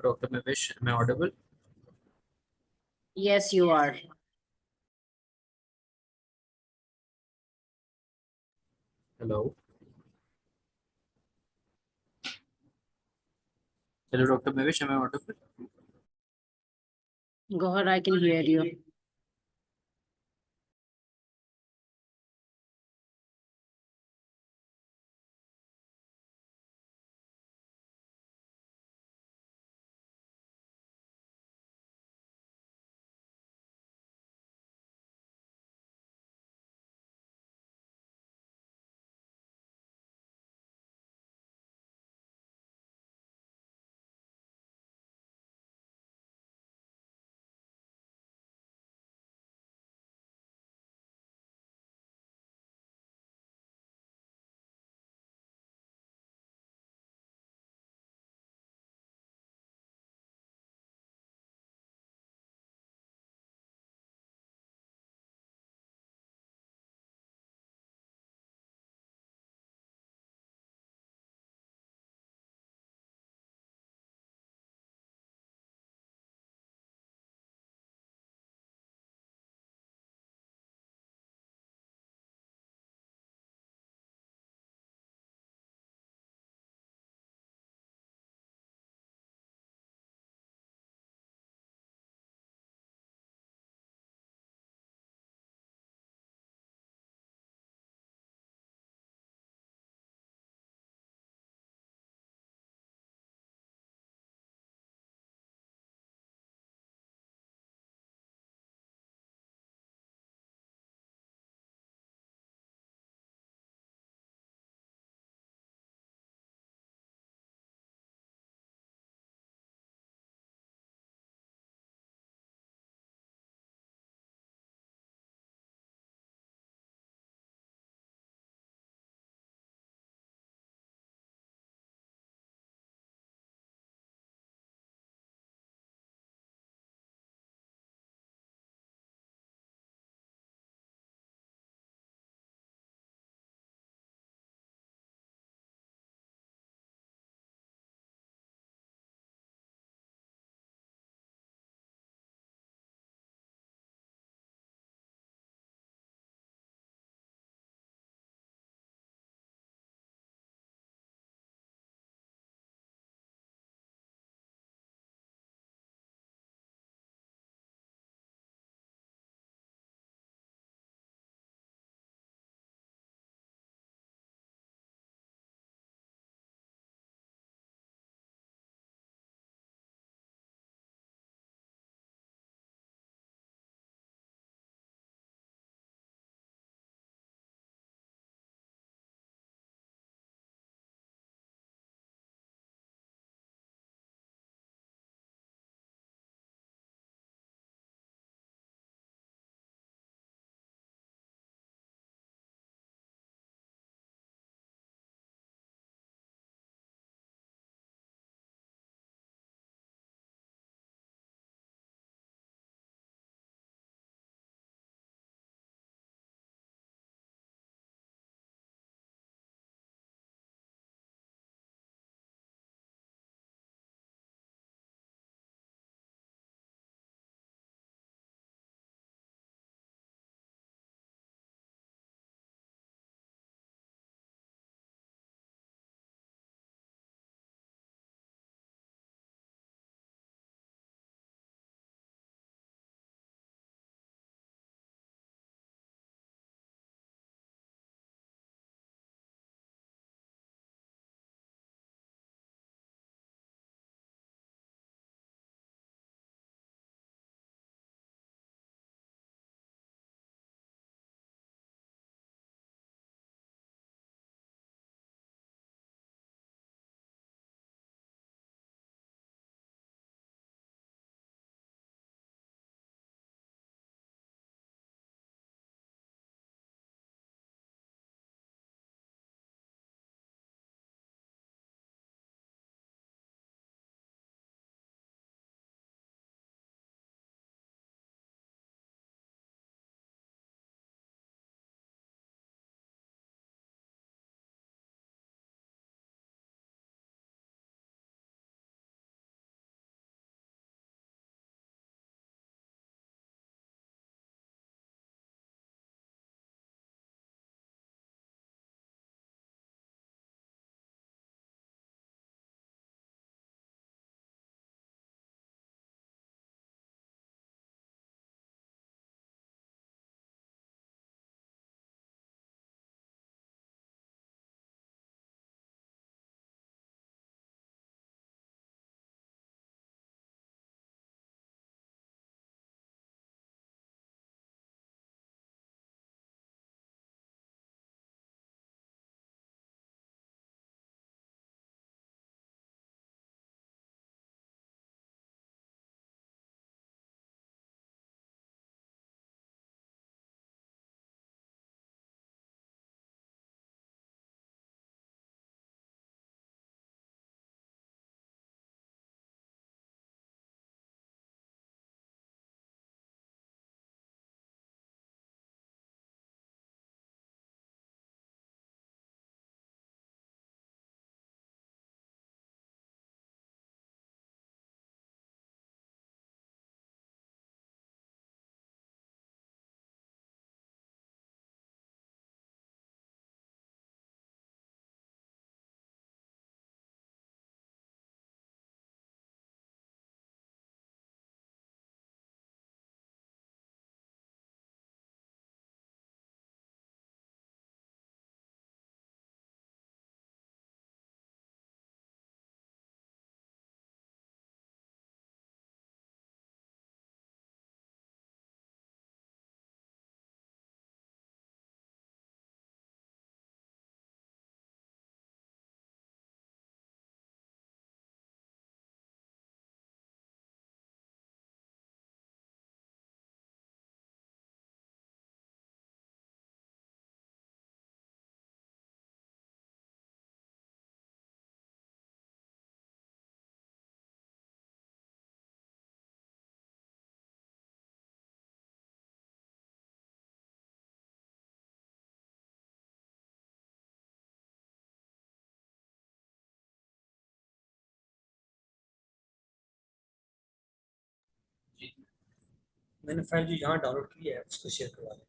Hello, Dr. Mavish. Am I audible? Yes, you are. Hello. Hello, Dr. Mavish. Am I audible? Go ahead, I can hear you. मैंने file जो यहाँ download की है उसको share करवा दें।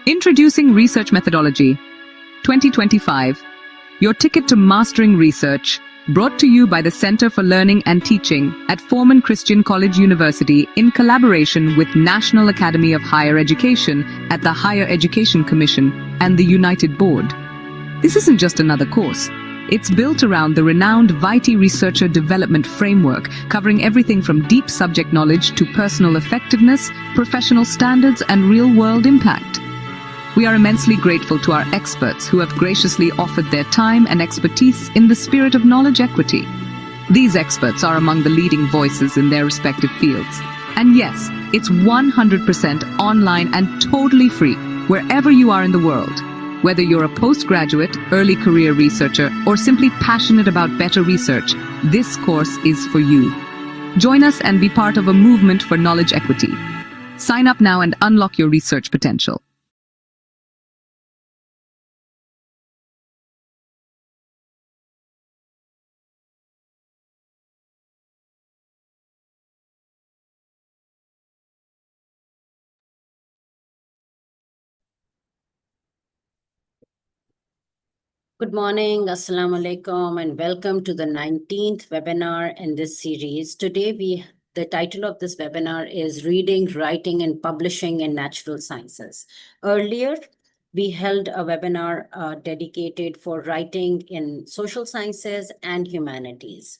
Introducing Research Methodology 2025, your ticket to mastering research, brought to you by the Center for Learning and Teaching at Foreman Christian College University in collaboration with National Academy of Higher Education at the Higher Education Commission and the United Board. This isn't just another course. It's built around the renowned Vitae Researcher Development Framework, covering everything from deep subject knowledge to personal effectiveness, professional standards, and real-world impact. We are immensely grateful to our experts who have graciously offered their time and expertise in the spirit of knowledge equity. These experts are among the leading voices in their respective fields. And yes, it's 100% online and totally free, wherever you are in the world. Whether you're a postgraduate, early career researcher, or simply passionate about better research, this course is for you. Join us and be part of a movement for knowledge equity. Sign up now and unlock your research potential. Good morning, Assalamu alaikum, and welcome to the 19th webinar in this series. Today, the title of this webinar is Reading, Writing, and Publishing in Natural Sciences. Earlier, we held a webinar dedicated for writing in social sciences and humanities.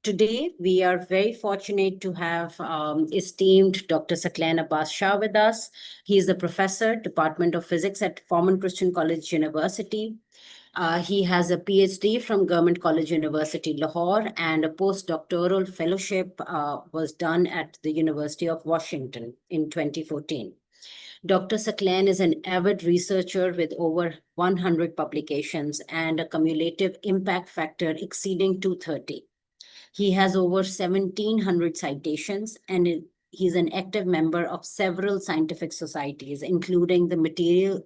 Today, we are very fortunate to have esteemed Dr. Saqlain Abbas Shah with us. He is the professor, Department of Physics at Foreman Christian College University. He has a PhD from Government College University, Lahore, and a postdoctoral fellowship was done at the University of Washington in 2014. Dr. Saqlain is an avid researcher with over 100 publications and a cumulative impact factor exceeding 230. He has over 1,700 citations, and he's an active member of several scientific societies, including the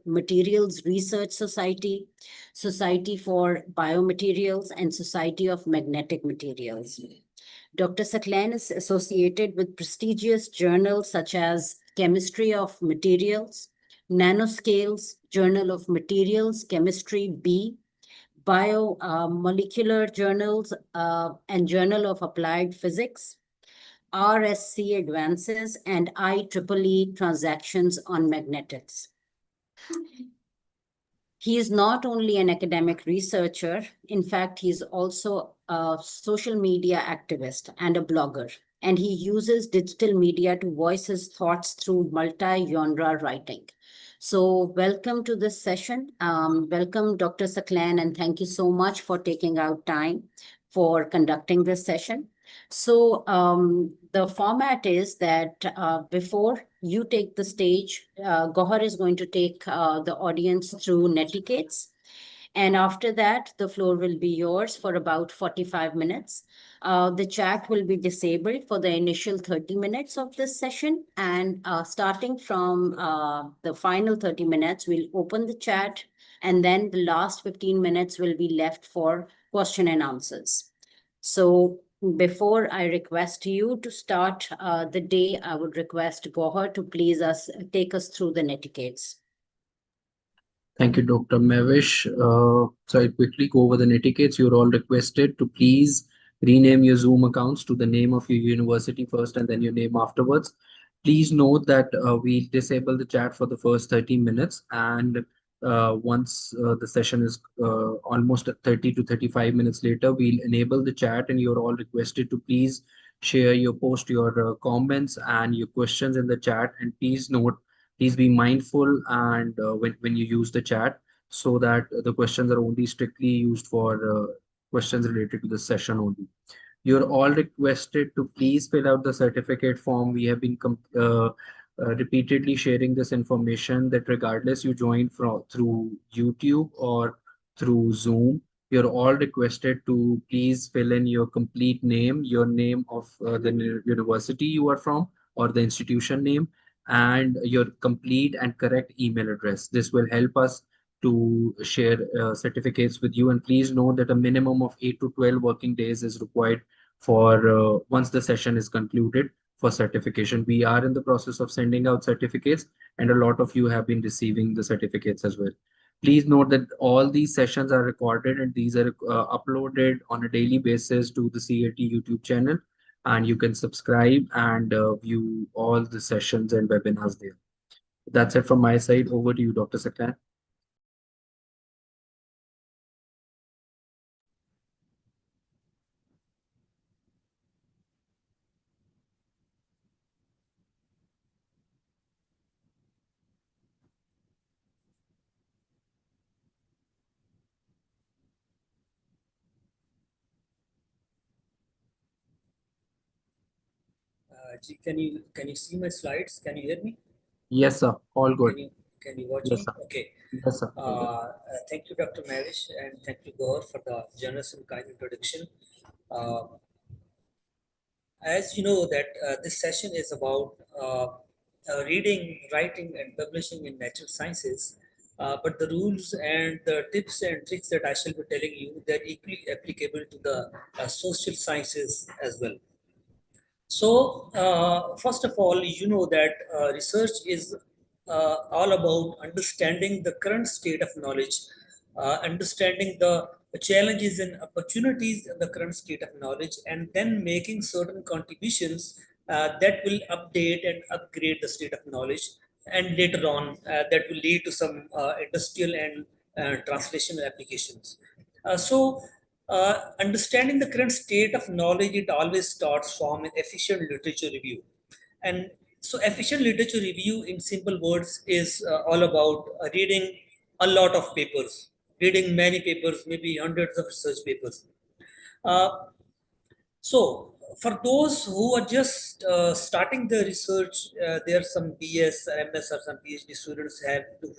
Materials Research Society, Society for Biomaterials, and Society of Magnetic Materials. Dr. Saqlain is associated with prestigious journals such as Chemistry of Materials, Nanoscales, Journal of Materials, Chemistry B, Biomolecular Journals, and Journal of Applied Physics, RSC Advances, and IEEE Transactions on Magnetics. He is not only an academic researcher, in fact, he's also a social media activist and a blogger, and he uses digital media to voice his thoughts through multi-genre writing. So welcome to this session. Welcome, Dr. Saqlain, and thank you so much for taking out time for conducting this session. So the format is that before you take the stage, Gohar is going to take the audience through netiquettes. And after that, the floor will be yours for about 45 minutes. The chat will be disabled for the initial 30 minutes of this session. And starting from the final 30 minutes, we'll open the chat. And then the last 15 minutes will be left for question and answers. So before I request you to start the day, I would request Gohar to please take us through the netiquettes. Thank you, Dr. Mavish. So I'll quickly go over the etiquettes. You're all requested to please rename your Zoom accounts to the name of your university first and then your name afterwards. Please note that we disable the chat for the first 30 minutes, and once the session is almost 30 to 35 minutes later, we'll enable the chat, and you're all requested to please post your comments and your questions in the chat. And please note, please be mindful and when you use the chat, so that the questions are only strictly used for questions related to the session only. You're all requested to please fill out the certificate form. We have been repeatedly sharing this information that regardless you join through YouTube or through Zoom, You're all requested to please fill in your complete name, your name of the university you are from or the institution name, and your complete and correct email address. This will help us to share certificates with you. And please note that a minimum of 8 to 12 working days is required for once the session is concluded for certification. We are in the process of sending out certificates, and a lot of you have been receiving the certificates as well. Please note that all these sessions are recorded and these are uploaded on a daily basis to the CAT YouTube channel, and you can subscribe and view all the sessions and webinars there. That's it from my side. Over to you, Dr. Sakan. Can you see my slides? Can you hear me? Yes, sir. All good. Can you watch Yes, me? sir. Okay. Yes, sir. All good. Thank you, Dr. Mavish, and thank you, Gaur, for the generous and kind introduction. Uh, as you know that this session is about reading, writing, and publishing in natural sciences. But the rules and the tips and tricks that I shall be telling you, they're equally applicable to the social sciences as well. So, first of all, you know that research is all about understanding the current state of knowledge, understanding the challenges and opportunities in the current state of knowledge, and then making certain contributions that will update and upgrade the state of knowledge. And later on, that will lead to some industrial and translational applications. Understanding the current state of knowledge, it always starts from an efficient literature review. And so efficient literature review in simple words is all about reading a lot of papers, reading many papers, maybe hundreds of research papers. Uh, so for those who are just starting the research, there are some BS, MS, or some PhD students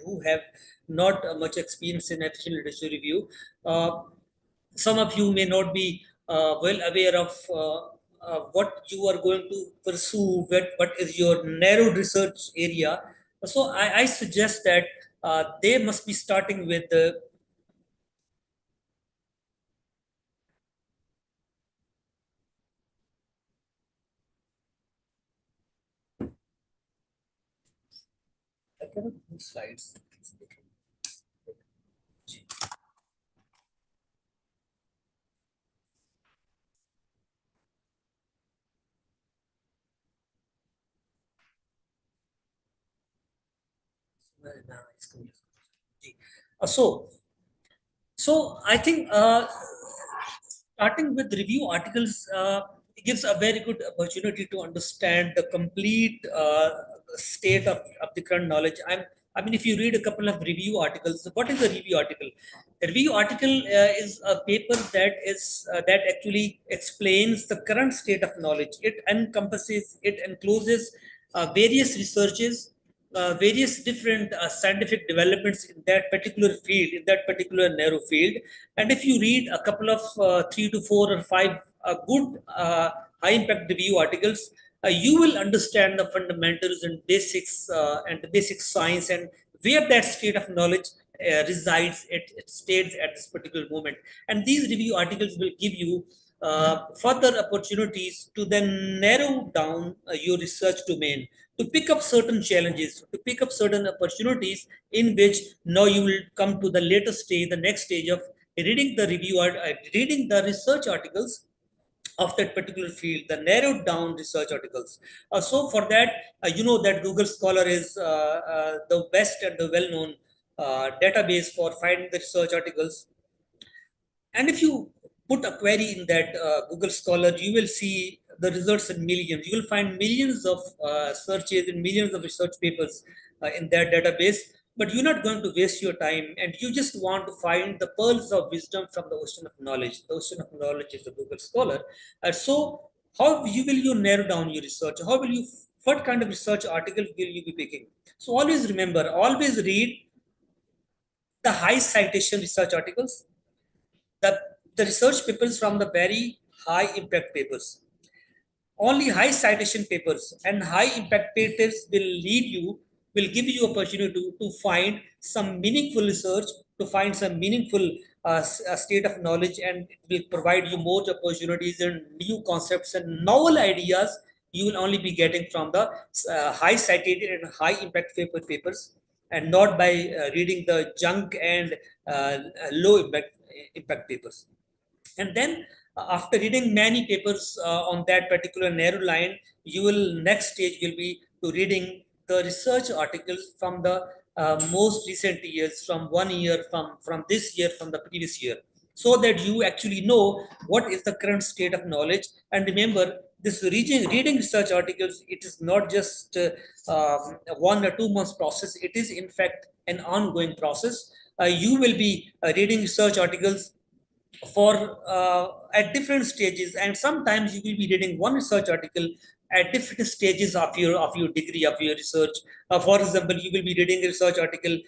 who have not much experience in efficient literature review. Some of you may not be well aware of what you are going to pursue, what is your narrowed research area. So I suggest that they must be starting with the I cannot move slides. So, so I think starting with review articles gives a very good opportunity to understand the complete state of the current knowledge. I mean, if you read a couple of review articles, what is a review article? A review article is a paper that actually explains the current state of knowledge. It encompasses, it encloses various researches, various different scientific developments in that particular field, in that particular narrow field. And if you read a couple of 3 to 4 or 5 good high impact review articles, you will understand the fundamentals and the basic science and where that state of knowledge resides, it stays at this particular moment. And these review articles will give you further opportunities to then narrow down your research domain, to pick up certain challenges, to pick up certain opportunities in which now you will come to the later stage, the next stage of reading the reading the research articles of that particular field, the narrowed down research articles. So for that, you know that Google Scholar is the best and the well-known database for finding the research articles. And if you put a query in that Google Scholar, you will see the results in millions. You will find millions of searches and millions of research papers in that database. But you're not going to waste your time, and you just want to find the pearls of wisdom from the ocean of knowledge. The ocean of knowledge is the Google Scholar. So, how will you narrow down your research? How will you? What kind of research article will you be picking? So always remember, always read the high citation research articles, the research papers from the very high impact papers. Only high citation papers and high impact papers will give you opportunity to find some meaningful research, to find some meaningful state of knowledge, and it will provide you more opportunities and new concepts and novel ideas you will only be getting from the high cited and high impact papers, and not by reading the junk and low impact papers. And then after reading many papers on that particular narrow line, you will next stage will be to reading the research articles from the most recent years, from 1 year, from this year, from the previous year, so that you actually know what is the current state of knowledge. And remember, this reading research articles, it is not just 1 or 2 months process. It is in fact an ongoing process. You will be reading research articles for at different stages, and sometimes you will be reading one research article at different stages of your degree, of your research. For example, you will be reading a research article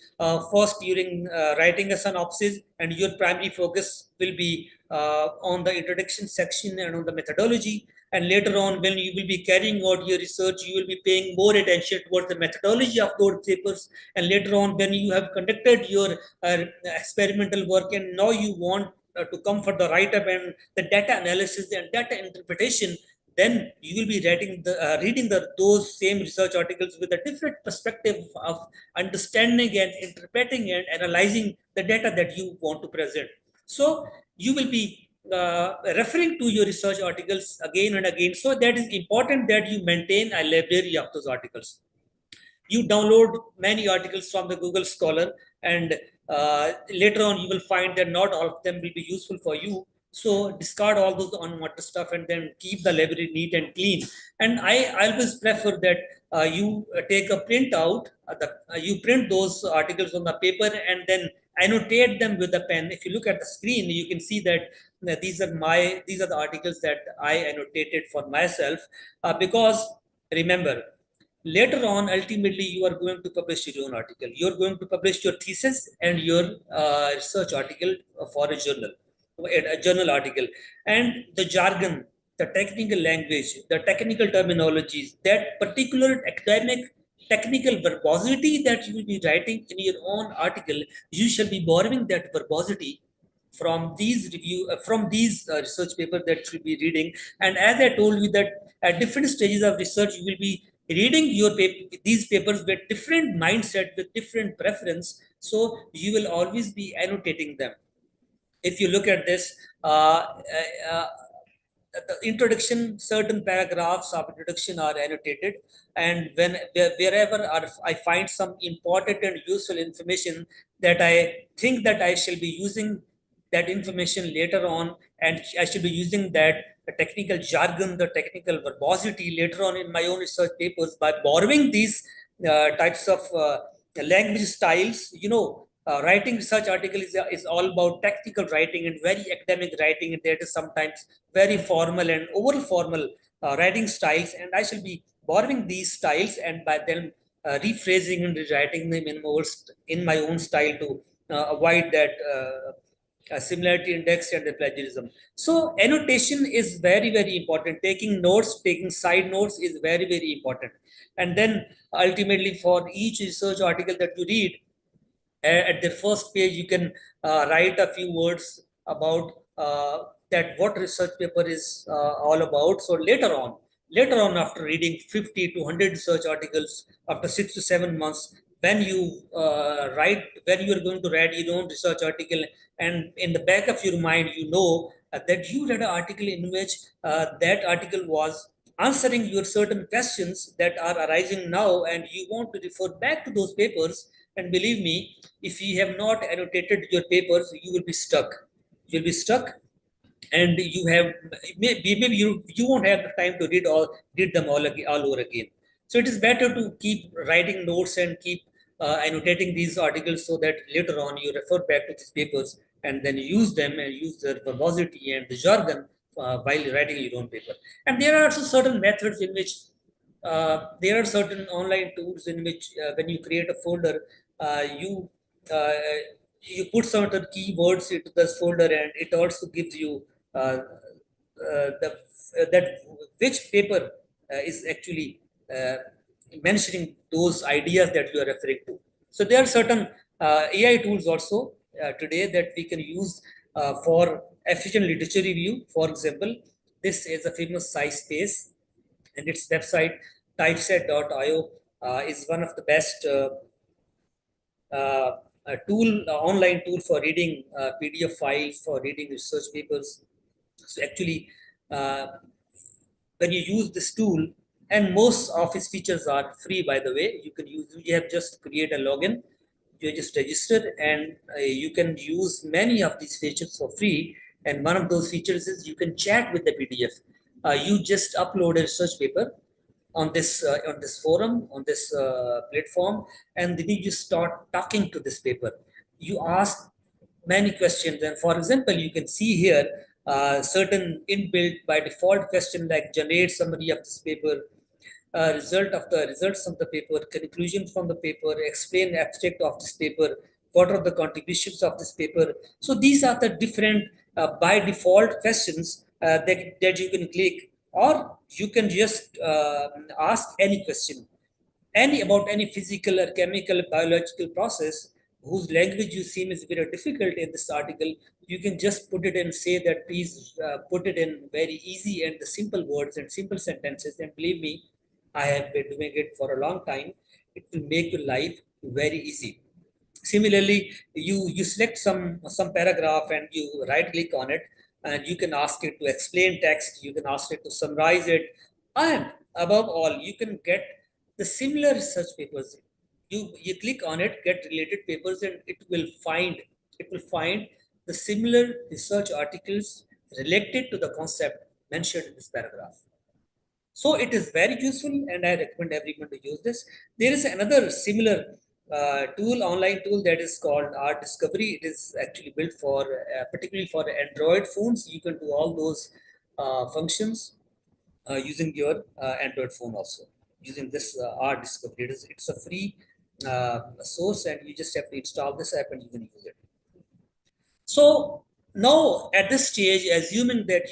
first during writing a synopsis, and your primary focus will be on the introduction section and on the methodology. And later on, when you will be carrying out your research, you will be paying more attention towards the methodology of those papers. And later on, when you have conducted your experimental work, and now you want to come for the write-up and the data analysis and data interpretation, then you will be reading those same research articles with a different perspective of understanding and interpreting and analyzing the data that you want to present. So you will be referring to your research articles again and again. So that is important that you maintain a library of those articles. You download many articles from the Google Scholar, and later on you will find that not all of them will be useful for you. So discard all those unwanted stuff and then keep the library neat and clean. And I always prefer that you take a printout, you print those articles on the paper and then annotate them with a pen. If you look at the screen, you can see that these are the articles that I annotated for myself, because remember, later on, ultimately, you are going to publish your own article. You're going to publish your thesis and your research article for a journal article. And the jargon, the technical language, the technical terminologies, that particular academic technical verbosity that you will be writing in your own article, you shall be borrowing that verbosity from these research papers that you will be reading. And as I told you that at different stages of research, you will be reading these papers with different mindset, with different preference. So you will always be annotating them. If you look at this, uh, the introduction, certain paragraphs of introduction are annotated, and wherever I find some important and useful information that I think that I shall be using that information later on, and I should be using that the technical jargon, the technical verbosity later on in my own research papers by borrowing these types of language styles. Writing research article is all about technical writing and very academic writing, and that is sometimes very formal and over formal writing styles. And I shall be borrowing these styles and by then rephrasing and rewriting them in my own style to avoid that similarity index and the plagiarism. So annotation is very, very important. Taking notes, taking side notes is very, very important. And then ultimately for each research article that you read, at the first page, you can write a few words about that what research paper is all about. So later on, after reading 50 to 100 research articles, after 6 to 7 months, when you are going to write your own research article, and in the back of your mind, that you read an article in which that article was answering your certain questions that are arising now, and you want to refer back to those papers. And believe me, if you have not annotated your papers, you will be stuck. You'll be stuck, and maybe you won't have the time to read them all over again. So it is better to keep writing notes and keep annotating these articles so that later on you refer back to these papers and then use them and use the verbosity and the jargon while writing your own paper. And there are also certain methods in which there are certain online tools in which when you create a folder, uh, you put certain keywords into this folder, and it also gives you that which paper is actually mentioning those ideas that you are referring to. So there are certain AI tools also today that we can use for efficient literature review. For example, this is a famous SciSpace, and its website typeset.io is one of the best online tool for reading PDF files, for reading research papers. So actually, uh, when you use this tool, and most of its features are free, by the way, you have just create a login, you just register, and you can use many of these features for free. And one of those features is you can chat with the PDF. You just upload a research paper on this forum, on this platform, and then you just start talking to this paper. You ask many questions, and for example, you can see here certain inbuilt by default question like generate summary of this paper, results of the paper, conclusions from the paper, explain the abstract of this paper, what are the contributions of this paper. So these are the different by default questions that you can click, or you can just ask any question, any about any physical or chemical biological process whose language you seem is very difficult in this article. You can just put it and say that please put it in very easy and the simple words and simple sentences, and believe me, I have been doing it for a long time. It will make your life very easy. Similarly, you select some paragraph and you right click on it, and you can ask it to explain text, you can ask it to summarize it, and above all, you can get the similar research papers. You click on it, get related papers, and it will find the similar research articles related to the concept mentioned in this paragraph. So it is very useful, and I recommend everyone to use this. There is another similar online tool that is called Art Discovery. It is actually built for particularly for Android phones. You can do all those functions using your Android phone also, using this Art Discovery. It's a free source, and you just have to install this app and you can use it. So now at this stage, assuming that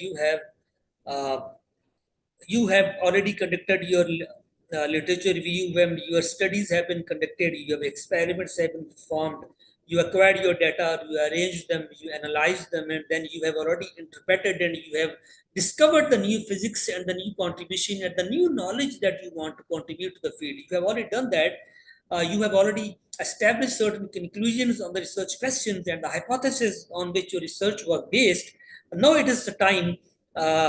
uh, you have already conducted your literature review, when your studies have been conducted, your experiments have been performed, you acquired your data, you arranged them, you analyzed them, and then you have already interpreted and you have discovered the new physics and the new contribution and the new knowledge that you want to contribute to the field. You have already done that. You have already established certain conclusions on the research questions and the hypothesis on which your research was based. Now it is the time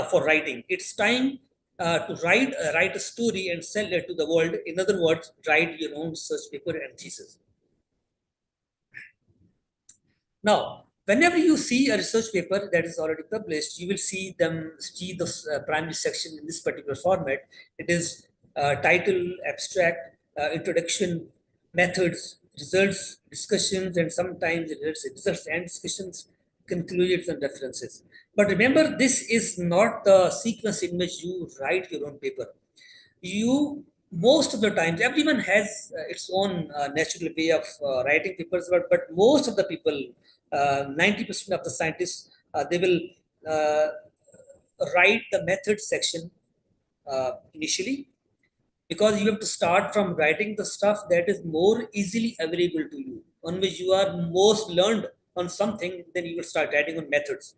for writing. It's time to write a story and sell it to the world. In other words, write your own research paper and thesis. Now, whenever you see a research paper that is already published, you will see the primary section in this particular format. It is title, abstract, introduction, methods, results, discussions, and sometimes results and discussions, conclusions, and references. But remember, this is not the sequence in which you write your own paper. You Most of the times, everyone has its own natural way of writing papers, but most of the people, 90% of the scientists, they will uh, write the method section initially, because you have to start from writing the stuff that is more easily available to you, on which you are most learned on something. Then you will start writing on methods.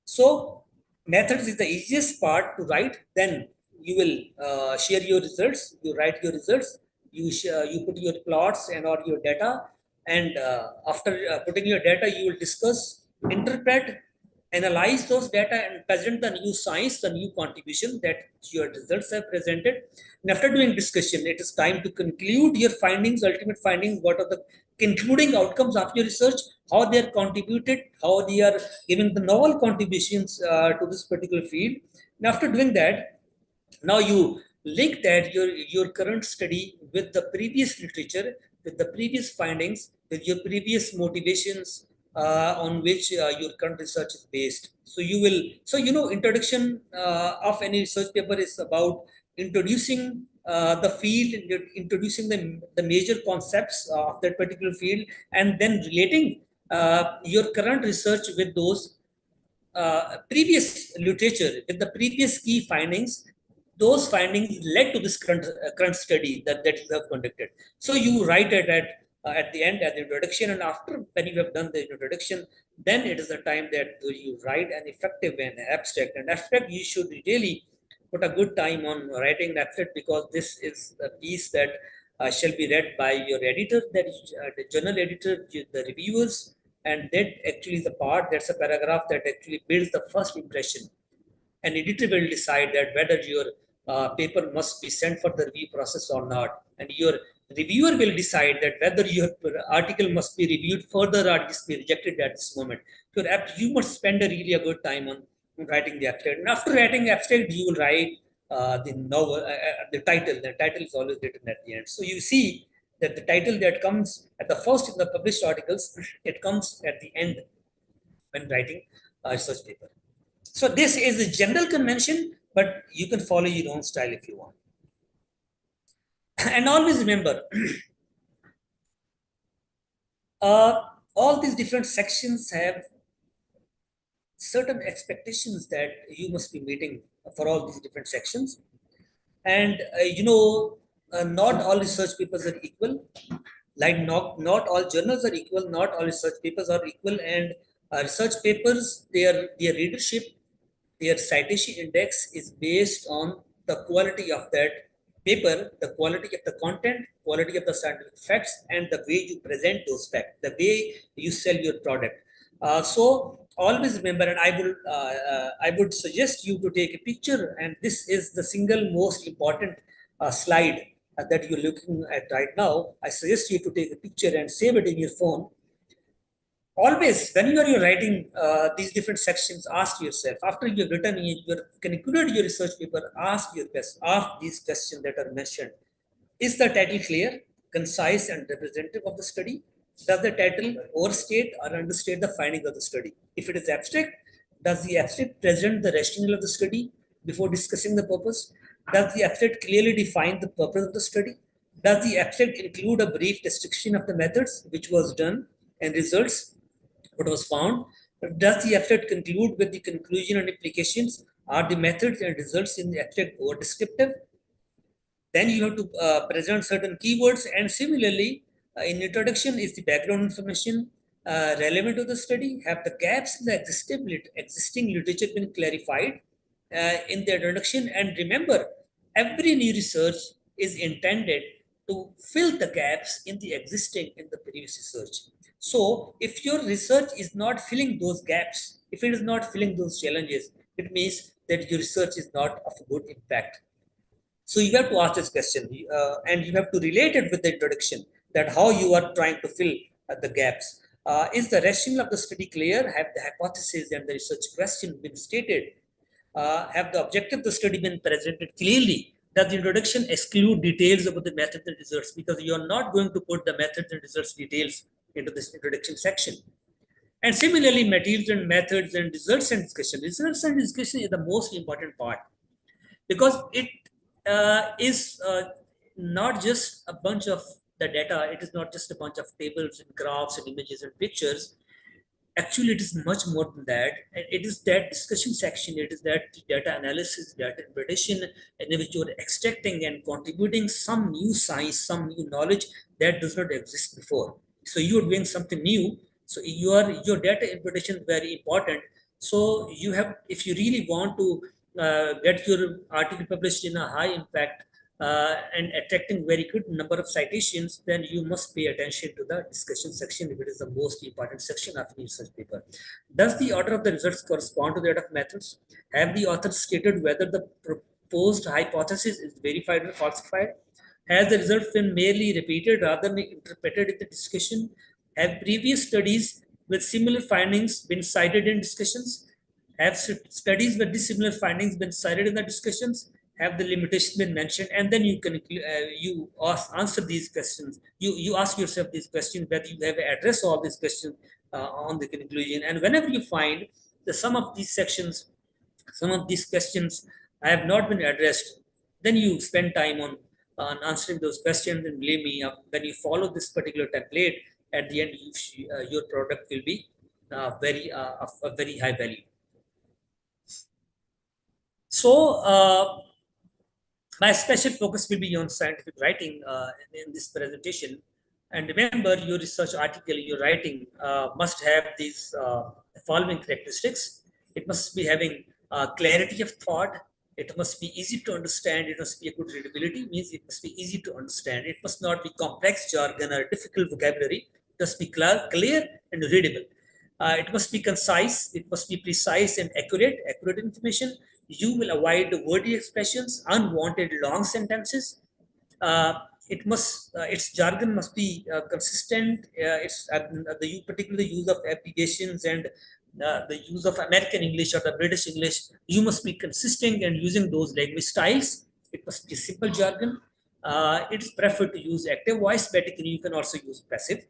So methods is the easiest part to write. Then you will share your results. You write your results. You put your plots and or your data. And after putting your data, you will discuss, interpret, analyze those data, and present the new science, the new contribution that your results have presented. And after doing discussion, it is time to conclude your findings, ultimate findings. What are the concluding outcomes of your research? How they are contributed? How they are giving the novel contributions to this particular field? And after doing that, now you link that your current study with the previous literature, with the previous findings, with your previous motivations on which your current research is based. So introduction of any research paper is about introducing the field, and you're introducing the major concepts of that particular field, and then relating your current research with those previous literature, with the previous key findings. Those findings led to this current study that you have conducted. So you write it at the end, at the introduction, and after when you have done the introduction, then it is the time that you write an effective and abstract. And abstract, you should really put a good time on writing an abstract, because this is a piece that shall be read by your editor, that is the journal editor, the reviewers, and that actually is the part, that's a paragraph that actually builds the first impression. An editor will decide that whether your paper must be sent for the review process or not, and your reviewer will decide that whether your article must be reviewed further or just be rejected at this moment. So you must spend a really a good time on writing the abstract, and after writing abstract, you will write the novel, the title. The title is always written at the end. So you see that the title that comes at the first in the published articles, it comes at the end when writing a research paper. So this is the general convention, but you can follow your own style if you want. And always remember, all these different sections have certain expectations that you must be meeting for all these different sections. And not all research papers are equal. Like not all journals are equal, not all research papers are equal, and research papers, their readership, their citation index is based on the quality of that paper, the quality of the content, quality of the scientific facts, and the way you present those facts, the way you sell your product. So always remember, and I would suggest you to take a picture, and this is the single most important slide that you're looking at right now. I suggest you to take a picture and save it in your phone. Always, when you're writing these different sections, ask yourself, after you've written, you've concluded your research paper, ask these questions that are mentioned. Is the title clear, concise, and representative of the study? Does the title overstate or understate the findings of the study? If it is abstract, does the abstract present the rationale of the study before discussing the purpose? Does the abstract clearly define the purpose of the study? Does the abstract include a brief description of the methods which was done and results, what was found? Does the abstract conclude with the conclusion and implications? Are the methods and results in the abstract over descriptive? Then you have to present certain keywords, and similarly, in introduction, is the background information relevant to the study? Have the gaps in the existing literature been clarified in the introduction? And remember, every new research is intended to fill the gaps in the previous research. So if your research is not filling those gaps, if it is not filling those challenges, it means that your research is not of good impact. So you have to ask this question, and you have to relate it with the introduction, that how you are trying to fill the gaps. Is the rationale of the study clear? Have the hypothesis and the research question been stated? Have the objective of the study been presented clearly? Does the introduction exclude details about the methods and results? Because you are not going to put the methods and results details into this introduction section. And similarly, materials and methods and results and discussion. Results and discussion is the most important part, because it is not just a bunch of the data. It is not just a bunch of tables and graphs and images and pictures. Actually, it is much more than that. It is that discussion section, it is that data analysis, data interpretation, in which you are extracting and contributing some new science, some new knowledge that does not exist before. So you are doing something new. So your data interpretation is very important. So you have, if you really want to get your article published in a high impact and attracting very good number of citations, then you must pay attention to the discussion section, if it is the most important section of the research paper. Does the order of the results correspond to that of methods? Have the authors stated whether the proposed hypothesis is verified or falsified? Has the result been merely repeated rather than interpreted in the discussion? Have previous studies with similar findings been cited in discussions? Have studies with dissimilar findings been cited in the discussions? Have the limitations been mentioned? And then you can answer these questions. You ask yourself these questions, whether you have addressed all these questions on the conclusion. And whenever you find that some of these sections, some of these questions have not been addressed, then you spend time on on answering those questions. And believe me, when you follow this particular template, at the end, your product will be of a very high value. So my special focus will be on scientific writing in this presentation. And remember, your research article, your writing must have these following characteristics. It must be having clarity of thought. It must be easy to understand. It must be a good readability, means it must be easy to understand. It must not be complex jargon or difficult vocabulary. It must be clear and readable. It must be concise. It must be precise and accurate information. You will avoid wordy expressions, unwanted long sentences. Its jargon must be consistent. Particularly the use of abbreviations and the use of American English or the British English. You must be consistent and using those language styles. It must be simple jargon. It is preferred to use active voice, but you can also use passive.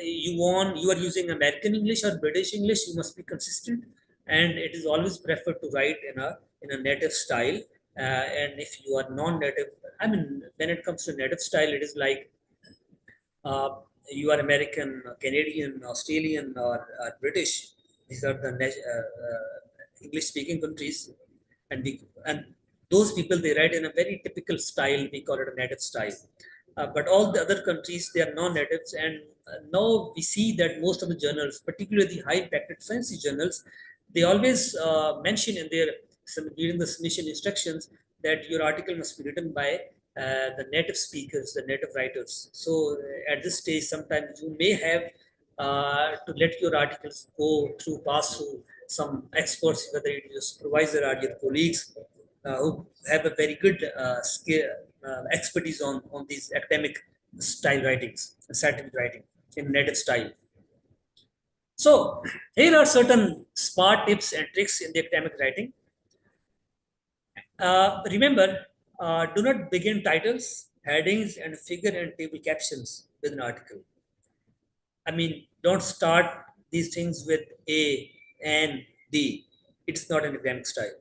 You are using American English or British English, you must be consistent, and it is always preferred to write in a native style. And if you are non-native, I mean, when it comes to native style, it is like you are American, Canadian, Australian, or British. These are the English-speaking countries, and those people, they write in a very typical style. We call it a native style. But all the other countries, they are non-natives, and now we see that most of the journals, particularly the high-impacted fancy journals, they always mention in their during the submission instructions that your article must be written by the native speakers, the native writers. So at this stage, sometimes you may have to let your articles pass through some experts, whether it is your supervisor or your colleagues, who have a very good expertise on these academic style writings and scientific writing in native style. So here are certain smart tips and tricks in the academic writing. Remember, do not begin titles, headings, and figure and table captions with an article. I mean, don't start these things with A, N, D. It's not an academic style.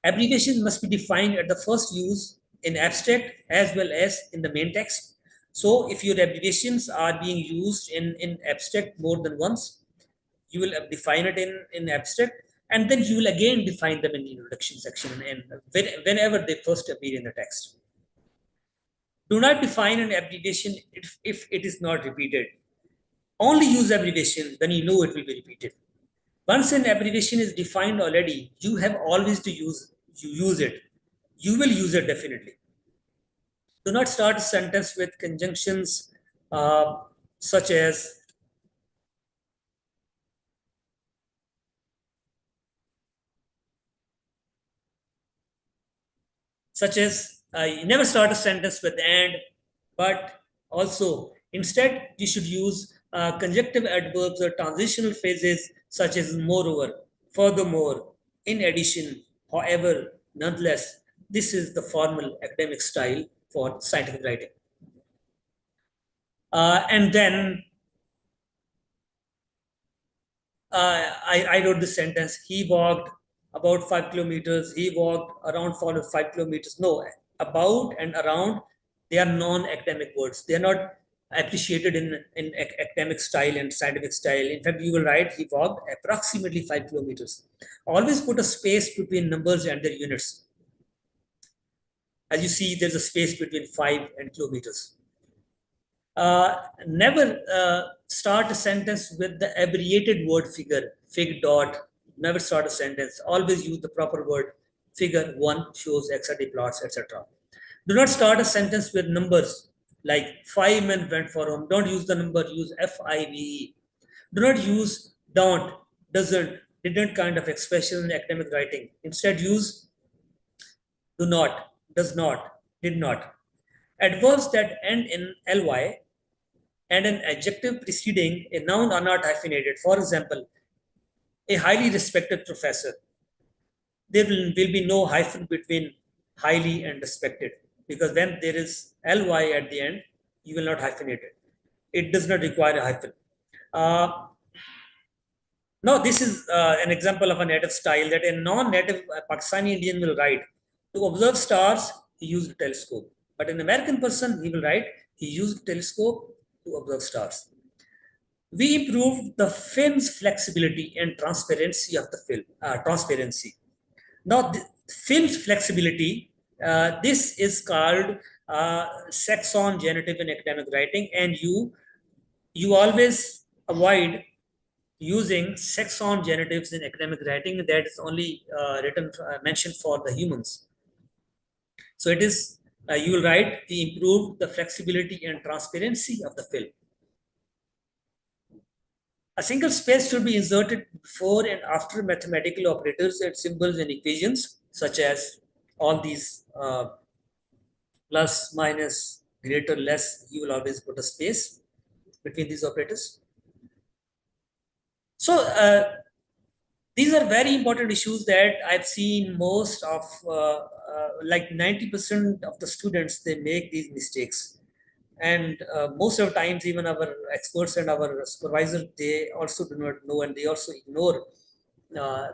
Abbreviations must be defined at the first use in abstract as well as in the main text. So if your abbreviations are being used in abstract more than once, you will define it in abstract, and then you will again define them in the introduction section and whenever they first appear in the text. Do not define an abbreviation if it is not repeated. Only use abbreviation when you know it will be repeated. Once an abbreviation is defined already, you have always to use it. You will use it definitely. Do not start a sentence with conjunctions such as you never start a sentence with and, but also. Instead, you should use conjunctive adverbs or transitional phrases such as moreover, furthermore, in addition, however, nonetheless. This is the formal academic style for scientific writing. And then I wrote this sentence: he walked about 5 kilometers, he walked around 5 kilometers. No, about and around, they are non-academic words. They are not appreciated in academic style and scientific style. In fact, you will write he walked approximately 5 kilometers. Always put a space between numbers and their units. As you see, there's a space between 5 and kilometers. Never start a sentence with the abbreviated word figure, fig dot. Never start a sentence. Always use the proper word. Figure 1 shows XRD plots, etc. Do not start a sentence with numbers like 5 men went for home. Don't use the number, use FIVE. Do not use don't, doesn't, didn't kind of expression in academic writing. Instead, use do not, does not, did not. Adverbs that end in ly and an adjective preceding a noun are not hyphenated. For example, a highly respected professor. There will be no hyphen between highly and respected, because when there is ly at the end, you will not hyphenate it. It does not require a hyphen. Now, this is an example of a native style that a non-native Pakistani Indian will write. To observe stars, he used a telescope. But an American person, he will write, he used a telescope to observe stars. We improved the film's flexibility and transparency of the film. Now, the film's flexibility, this is called sex-on genitive in academic writing, and you always avoid using sex-on genitives in academic writing. That is only mentioned for the humans. So it is, you will write, we improved the flexibility and transparency of the film. A single space should be inserted before and after mathematical operators and symbols and equations, such as all these plus, minus, greater, less. You will always put a space between these operators. So these are very important issues that I've seen most of, like 90% of the students, they make these mistakes. And most of the times, even our experts and our supervisor, they also do not know, and they also ignore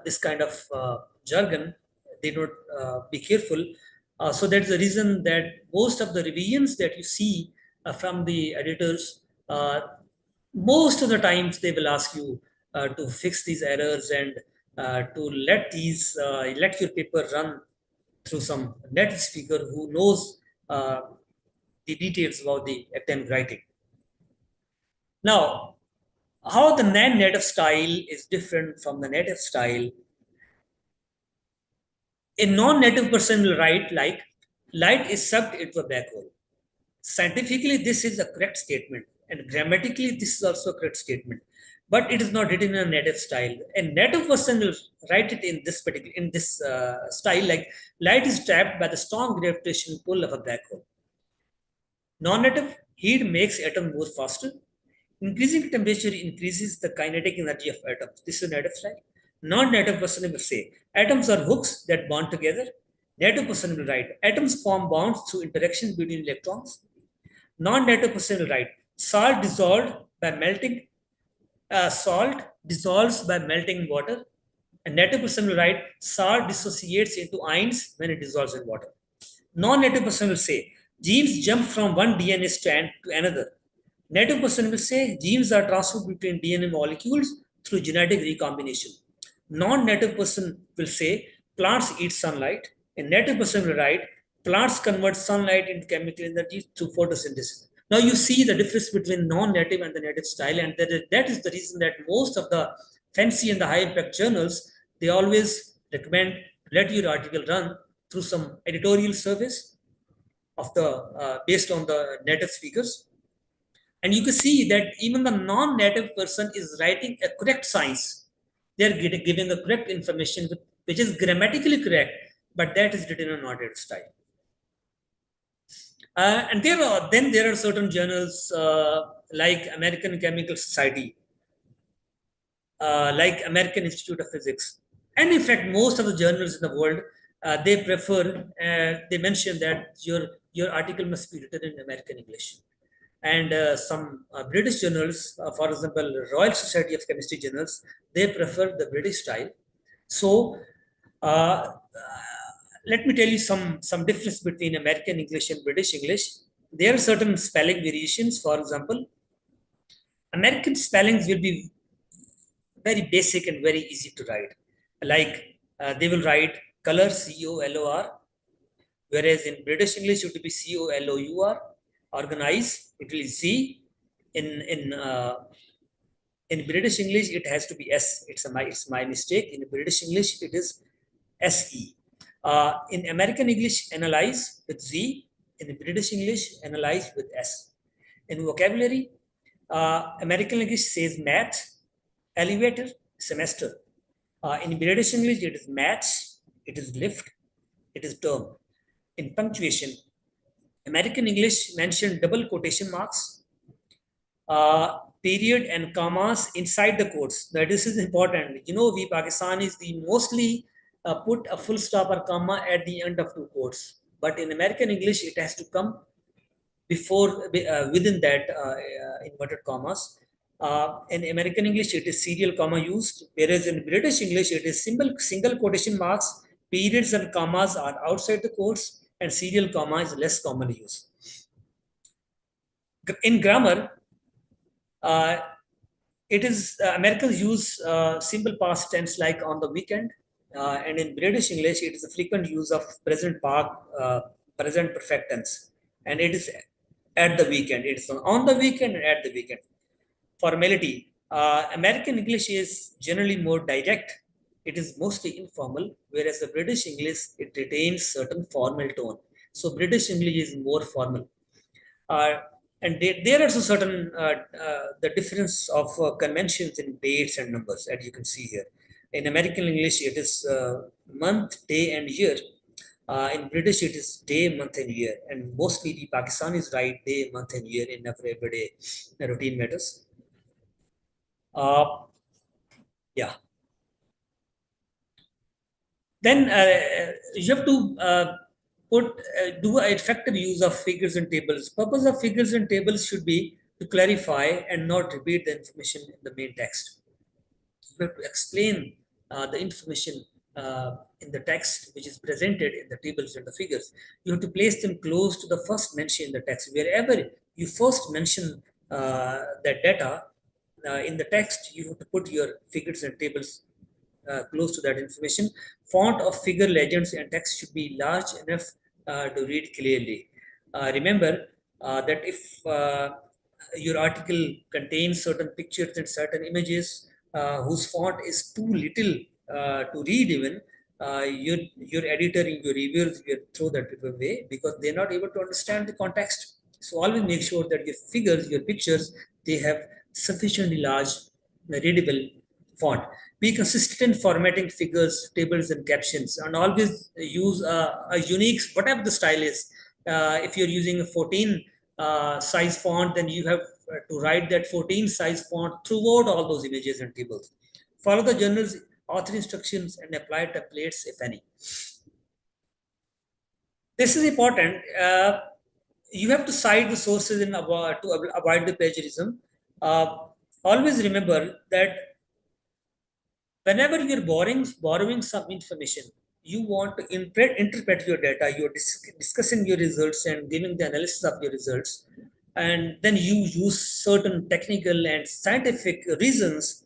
this kind of jargon. They don't be careful. So that's the reason that most of the revisions that you see from the editors, most of the times they will ask you to fix these errors and to let your paper run through some native speaker who knows the details about the academic writing. Now, how the non-native style is different from the native style. A non-native person will write like, light is sucked into a black hole. Scientifically, this is a correct statement, and grammatically, this is also a correct statement. But it is not written in a native style. A native person will write it in this style, like light is trapped by the strong gravitational pull of a black hole. Non-native, heat makes atom move faster. Increasing temperature increases the kinetic energy of atoms. This is a native style. Non-native person will say, atoms are hooks that bond together. Native person will write, atoms form bonds through interaction between electrons. Non-native person will write, salt dissolves by melting water. A native person will write, salt dissociates into ions when it dissolves in water. Non-native person will say, genes jump from one DNA strand to another. Native person will say, genes are transferred between DNA molecules through genetic recombination. Non-native person will say, plants eat sunlight. A native person will write, plants convert sunlight into chemical energy through photosynthesis. Now you see the difference between non-native and the native style, and that is the reason that most of the fancy and the high-impact journals, they always recommend let your article run through some editorial service of the based on the native speakers. And you can see that even the non-native person is writing a correct science. They're giving the correct information, which is grammatically correct, but that is written in a non-native style. And there are certain journals like American Chemical Society, like American Institute of Physics. And in fact, most of the journals in the world, they prefer, they mention that your article must be written in American English. And some British journals, for example, Royal Society of Chemistry journals, they prefer the British style. So let me tell you some difference between American English and British English. There are certain spelling variations. For example, American spellings will be very basic and very easy to write. Like they will write color, C-O-L-O-R, whereas in British English it will be C-O-L-O-U-R. Organize, it will be Z. In British English, it has to be S. It's my mistake. In British English, it is S-E. In American English, analyze with Z. In British English, analyze with S. In vocabulary, American English says math, elevator, semester. In British English, it is maths, it is lift, it is term. In punctuation, American English mentioned double quotation marks, period and commas inside the quotes. Now, this is important. You know, we Pakistanis, we mostly put a full stop or comma at the end of two quotes. But in American English, it has to come before, within that inverted commas. In American English, it is serial comma used, whereas in British English, it is single quotation marks, periods and commas are outside the quotes, and serial comma is less commonly used. In grammar, uh, it is Americans use simple past tense like on the weekend, and in British English, it is a frequent use of present perfect tense, and it is at the weekend. It is on the weekend and at the weekend. Formality. American English is generally more direct. It is mostly informal, whereas the British English it retains certain formal tone. So British English is more formal. Uh, and there are also certain the difference of conventions in dates and numbers, as you can see here. In American English, it is month, day, and year. In British, it is day, month, and year. And mostly the Pakistanis write day, month, and year in everyday routine matters. Uh, yeah. Then you have to do an effective use of figures and tables. Purpose of figures and tables should be to clarify and not repeat the information in the main text. You have to explain the information in the text which is presented in the tables and the figures. You have to place them close to the first mention in the text. Wherever you first mention that data in the text, you have to put your figures and tables close to that information. Font of figure, legends, and text should be large enough to read clearly. Remember that if your article contains certain pictures and certain images whose font is too little to read even, your editor and your reviewers will throw that away because they're not able to understand the context. So always make sure that your figures, your pictures, they have sufficiently large readable font. Be consistent in formatting figures, tables, and captions, and always use a unique, whatever the style is. If you're using a 14 size font, then you have to write that 14 size font throughout all those images and tables. Follow the journal's author instructions and apply templates, if any. This is important. You have to cite the sources to avoid the plagiarism. Always remember that whenever you're borrowing some information, you want to interpret your data, you're discussing your results and giving the analysis of your results, and then you use certain technical and scientific reasons,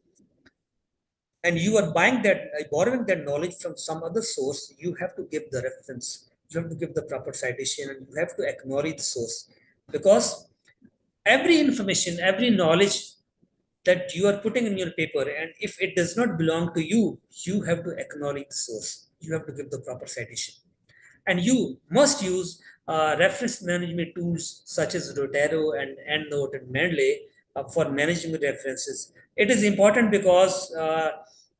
and you are buying that borrowing that knowledge from some other source. You have to give the reference, you have to give the proper citation, and you have to acknowledge the source, because every information, every knowledge that you are putting in your paper, and if it does not belong to you, you have to acknowledge the source, you have to give the proper citation, and you must use reference management tools such as Rotaro and EndNote and Mendeley for managing the references. It is important because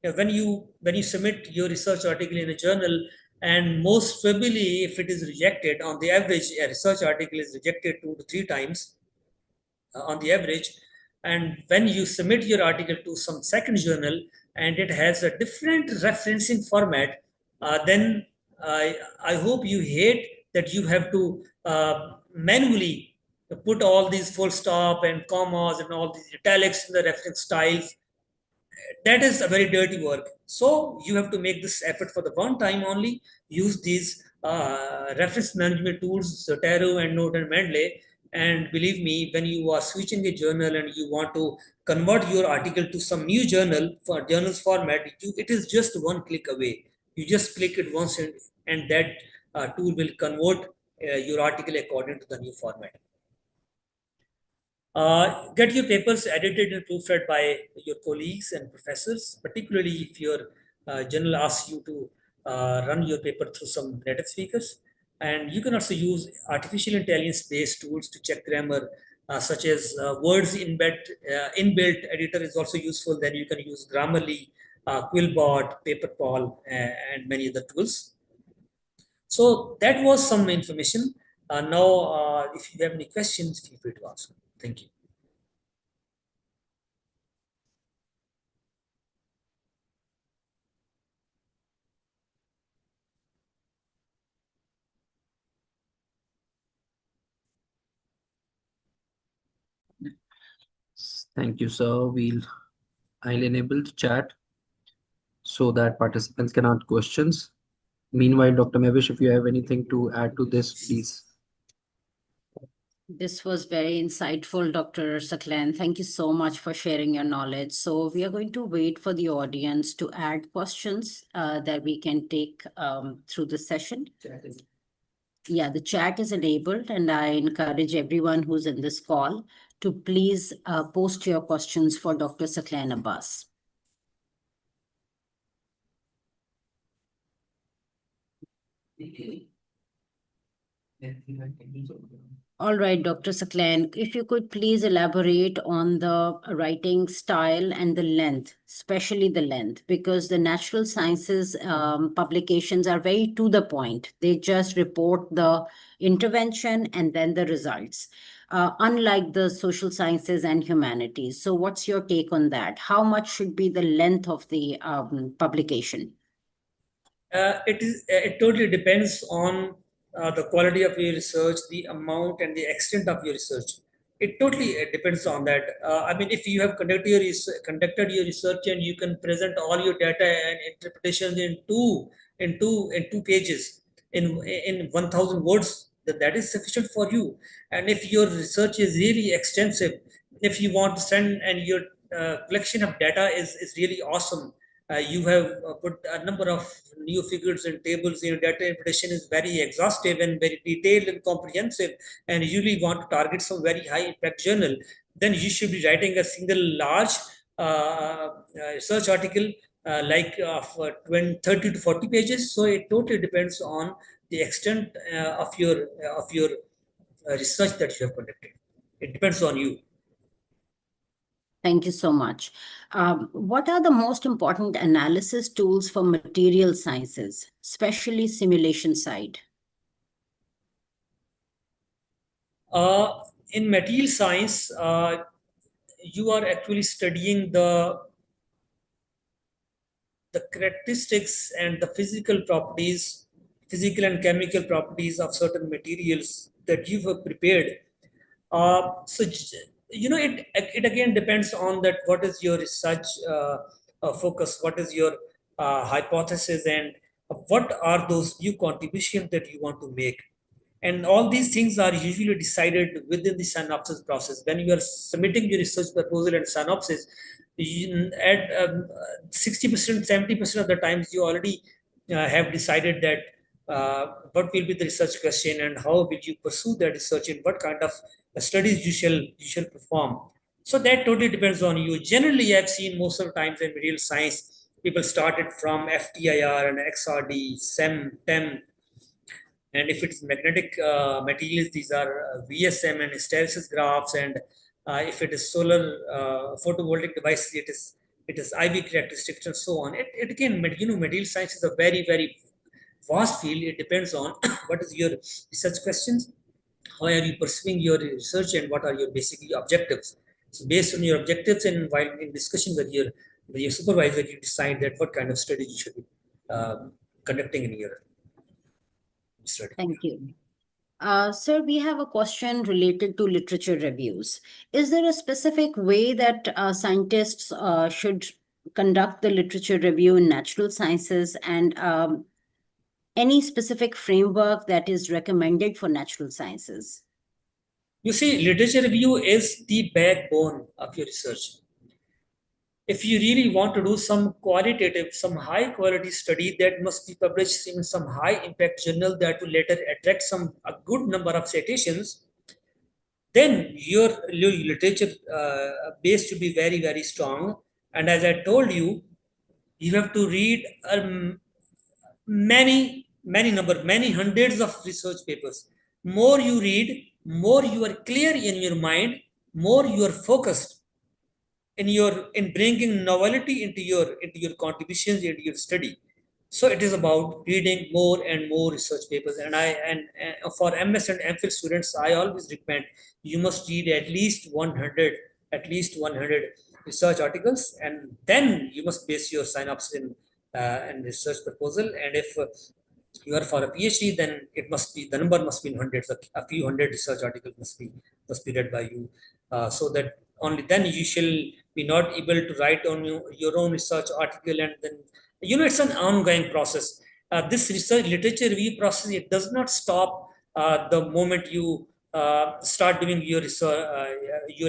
when you submit your research article in a journal, and most probably if it is rejected, on the average a research article is rejected 2 to 3 times on the average. And when you submit your article to some second journal and it has a different referencing format, then I hope you hate that you have to manually put all these full stop and commas and all these italics in the reference styles. That is a very dirty work. So you have to make this effort for the one time only. Use these reference management tools, Zotero and Note and Mendeley. And believe me, when you are switching a journal and you want to convert your article to some new journal for journals format, it is just one click away. You just click it once, and that tool will convert your article according to the new format. Get your papers edited and proofread by your colleagues and professors, particularly if your journal asks you to run your paper through some native speakers. And you can also use artificial intelligence-based tools to check grammar, such as Word's inbuilt editor is also useful. Then you can use Grammarly, Quillbot, Paperpal, and many other tools. So that was some information. Now, if you have any questions, feel free to ask. Thank you. Thank you, sir. I'll enable the chat so that participants can ask questions. Meanwhile, Dr. Mavish, if you have anything to add to this, please. This was very insightful, Dr. Saklan. Thank you so much for sharing your knowledge. So we are going to wait for the audience to add questions that we can take through the session. Yeah, the chat is enabled, and I encourage everyone who's in this call to please post your questions for Dr. Saklan Abbas. All right, Dr. Saklan, if you could please elaborate on the writing style and the length, especially the length, because the natural sciences publications are very to the point. They just report the intervention and then the results, unlike the social sciences and humanities. So what's your take on that? How much should be the length of the publication? It totally depends on the quality of your research, the amount and the extent of your research. It totally depends on that. I mean, if you have conducted your research and you can present all your data and interpretations in two pages, in 1,000 words, then that is sufficient for you. And if your research is really extensive, if you want to send and your collection of data is really awesome, you have put a number of new figures and tables. Your data interpretation is very exhaustive and very detailed and comprehensive, and you really want to target some very high impact journal, then you should be writing a single large research article like of 30 to 40 pages. So it totally depends on the extent of your research that you have conducted. It depends on you. Thank you so much. What are the most important analysis tools for material sciences, especially simulation side? In material science, you are actually studying the characteristics and the physical properties, physical and chemical properties of certain materials that you have prepared. It again depends on that. What is your research focus? What is your hypothesis, and what are those new contributions that you want to make? And all these things are usually decided within the synopsis process. When you are submitting your research proposal and synopsis, at 60%, 70% of the times you already have decided that what will be the research question and how will you pursue that research and what kind of studies you shall perform. So that totally depends on you. Generally, I've seen most of the times in real science, people started from FTIR and XRD, SEM, TEM, and if it's magnetic materials, these are VSM and hysteresis graphs. And if it is solar photovoltaic devices, it is IV characteristics and so on. It again, material science is a very, very vast field. It depends on what is your research questions, how are you pursuing your research, and what are your basically objectives. So based on your objectives and while in discussion with your supervisor, you decide that what kind of study you should be conducting in your study. Thank you. Sir, we have a question related to literature reviews. Is there a specific way that scientists should conduct the literature review in natural sciences, and any specific framework that is recommended for natural sciences? You see, literature review is the backbone of your research. If you really want to do some qualitative, some high quality study that must be published in some high impact journal that will later attract a good number of citations, then your literature base should be very, very strong. And as I told you, you have to read many hundreds of research papers. More you read, more you are clear in your mind, more you are focused in bringing novelty into your contributions into your study. So it is about reading more and more research papers. And for MS and MPhil students, I always recommend you must read at least 100 research articles, and then you must base your synopsis and research proposal. And if you are for a PhD, then the number must be in hundreds. A few hundred research articles must be read by you, so that only then you shall be not able to write on your own research article. And then it's an ongoing process. this research literature review process, it does not stop the moment you start doing your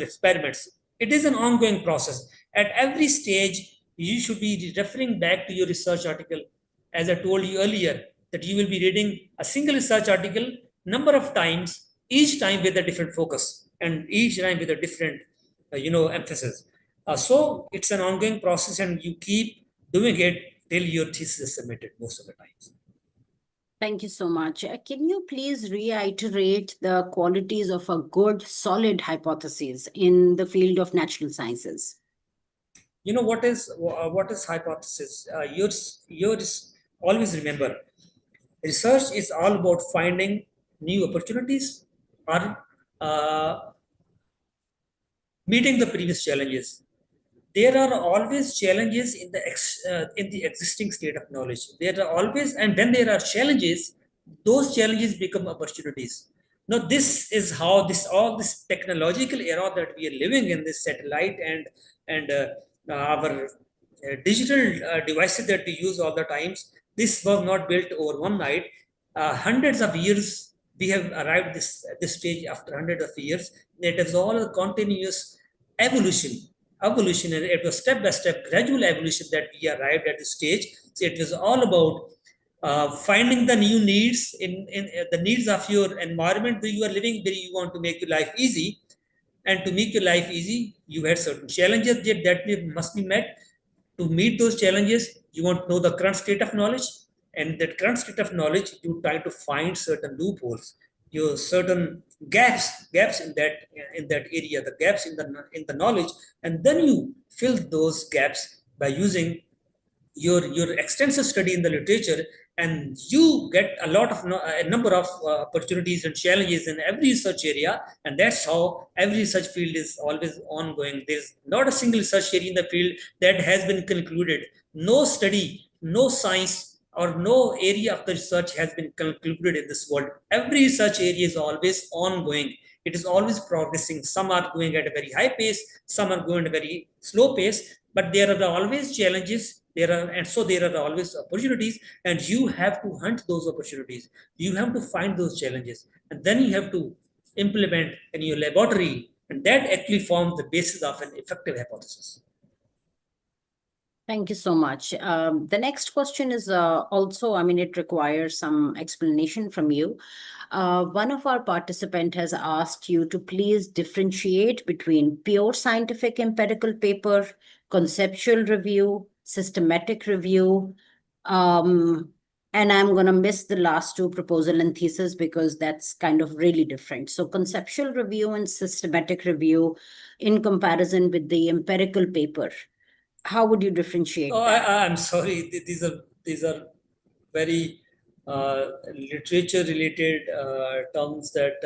experiments. It is an ongoing process. At every stage, you should be referring back to your research article. As I told you earlier, that you will be reading a single research article number of times, each time with a different focus and each time with a different, emphasis. So it's an ongoing process, and you keep doing it till your thesis is submitted most of the times. Thank you so much. Can you please reiterate the qualities of a good, solid hypothesis in the field of natural sciences? What is hypothesis? Yours always remember, research is all about finding new opportunities or meeting the previous challenges. There are always challenges in the existing state of knowledge. There are always, and when there are challenges, those challenges become opportunities. Now this is how this technological era that we are living in, this satellite and our digital devices that we use all the times, this was not built over one night. Hundreds of years we have arrived this stage. After hundreds of years, it is all a continuous evolution, and it was step by step gradual evolution that we arrived at this stage. So it was all about finding the new needs in the needs of your environment where you are living, where you want to make your life easy. And to make your life easy, you had certain challenges that must be met. To meet those challenges, you want to know the current state of knowledge, and that current state of knowledge, you try to find certain loopholes, your certain gaps in that area, the gaps in the knowledge, and then you fill those gaps by using your extensive study in the literature, and you get a number of opportunities and challenges in every research area. And that's how every research field is always ongoing. There's not a single research area in the field that has been concluded. No study, no science, or no area of the research has been concluded in this world. Every research area is always ongoing. It is always progressing. Some are going at a very high pace, some are going at a very slow pace, but there are always challenges. There are always opportunities, and you have to hunt those opportunities. You have to find those challenges, and then you have to implement in your laboratory, and that actually forms the basis of an effective hypothesis. Thank you so much. The next question is also, it requires some explanation from you. One of our participants has asked you to please differentiate between pure scientific empirical paper, conceptual review, systematic review, and I'm going to miss the last two, proposal and thesis, because that's kind of really different. So conceptual review and systematic review in comparison with the empirical paper. How would you differentiate that? I'm sorry. These are very literature related terms that